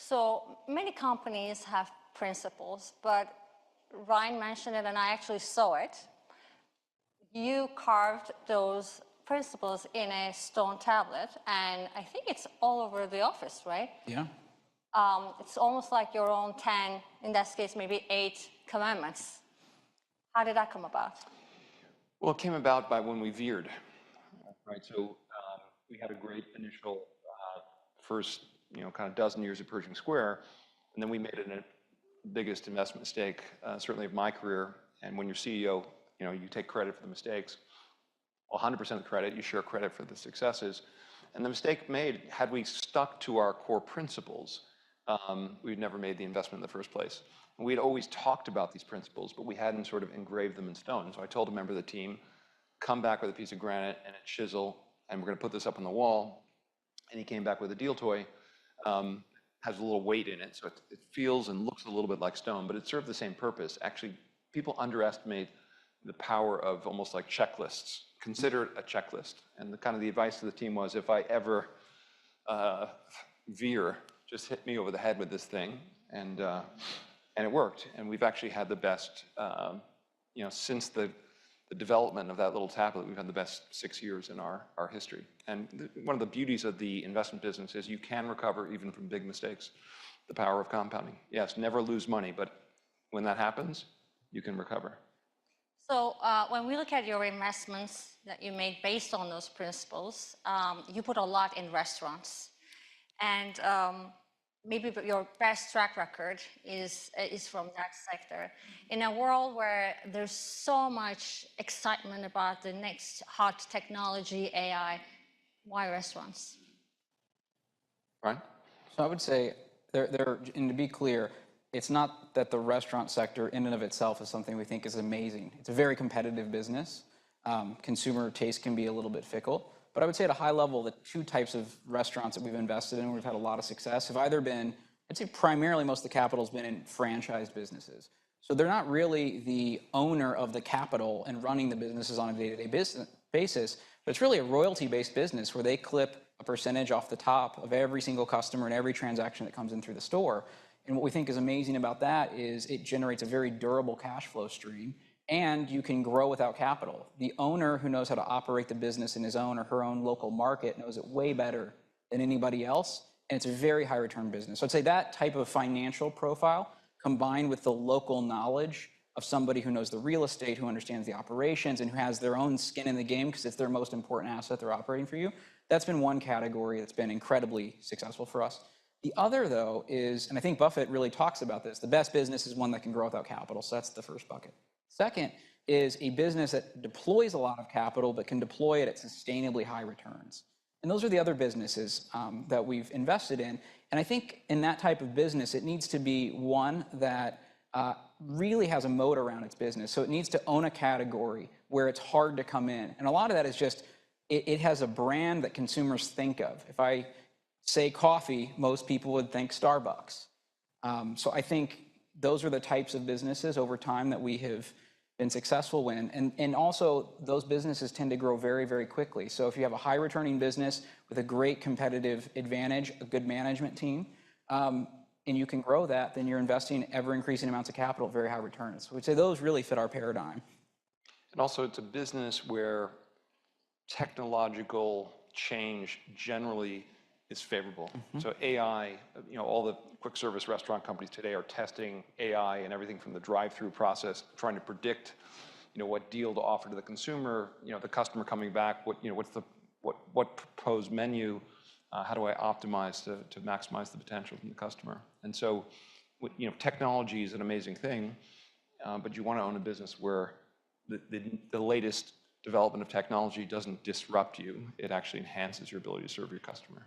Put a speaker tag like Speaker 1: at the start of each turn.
Speaker 1: So many companies have principles, but Ryan mentioned it and I actually saw it. You carved those principles in a stone tablet, and I think it's all over the office, right?
Speaker 2: Yeah.
Speaker 1: It's almost like your own 10, in this case, maybe 8 commandments. How did that come about?
Speaker 3: Well, it came about by when we veered, right? So we had a great initial first, kind of dozen years of Pershing Square, and then we made it the biggest investment mistake, certainly of my career. And when you're CEO, you take credit for the mistakes. 100% of the credit, you share credit for the successes. And the mistake made, had we stuck to our core principles, we'd never made the investment in the first place. And we'd always talked about these principles, but we hadn't sort of engraved them in stone. So I told a member of the team, come back with a piece of granite and a chisel, and we're going to put this up on the wall. And he came back with a deal toy, has a little weight in it, so it feels and looks a little bit like stone, but it served the same purpose. Actually, people underestimate the power of almost like checklists. Consider it a checklist. And the advice to the team was, if I ever veer, just hit me over the head with this thing. And it worked. And we've actually had the best, since the development of that little tablet, we've had the best 6 years in our history. And one of the beauties of the investment business is you can recover even from big mistakes. The power of compounding. Yes, never lose money, but when that happens, you can recover.
Speaker 1: So when we look at your investments that you made based on those principles, you put a lot in restaurants. And maybe your best track record is from that sector. In a world where there's so much excitement about the next hot technology, AI, why restaurants?
Speaker 3: Right?
Speaker 2: So I would say, and to be clear, it's not that the restaurant sector in and of itself is something we think is amazing. It's a very competitive business. Consumer taste can be a little bit fickle. But I would say at a high level, the 2 types of restaurants that we've invested in, where we've had a lot of success, have either been, I'd say primarily most of the capital has been in franchised businesses. So they're not really the owner of the capital and running the businesses on a day-to-day basis, but it's really a royalty-based business where they clip a percentage off the top of every single customer and every transaction that comes in through the store. And what we think is amazing about that is it generates a very durable cash flow stream, and you can grow without capital. The owner who knows how to operate the business in his own or her own local market knows it way better than anybody else, and it's a very high return business. So I'd say that type of financial profile combined with the local knowledge of somebody who knows the real estate, who understands the operations, and who has their own skin in the game because it's their most important asset they're operating for you, that's been one category that's been incredibly successful for us. The other, though, is, and I think Buffett really talks about this, the best business is one that can grow without capital. So that's the first bucket. Second is a business that deploys a lot of capital but can deploy it at sustainably high returns. And those are the other businesses that we've invested in. And I think in that type of business, it needs to be one that really has a moat around its business. So it needs to own a category where it's hard to come in. And a lot of that is just, it has a brand that consumers think of. If I say coffee, most people would think Starbucks. So I think those are the types of businesses over time that we have been successful in. And also, those businesses tend to grow very, very quickly. So if you have a high returning business with a great competitive advantage, a good management team, and you can grow that, then you're investing ever increasing amounts of capital at very high returns. So we'd say those really fit our paradigm.
Speaker 3: And also, it's a business where technological change generally is favorable. Mm-hmm. So AI, all the quick service restaurant companies today are testing AI and everything from the drive-through process, trying to predict, what deal to offer to the consumer, the customer coming back, what proposed menu, how do I optimize to maximize the potential from the customer? And so, technology is an amazing thing, but you want to own a business where the latest development of technology doesn't disrupt you. It actually enhances your ability to serve your customer.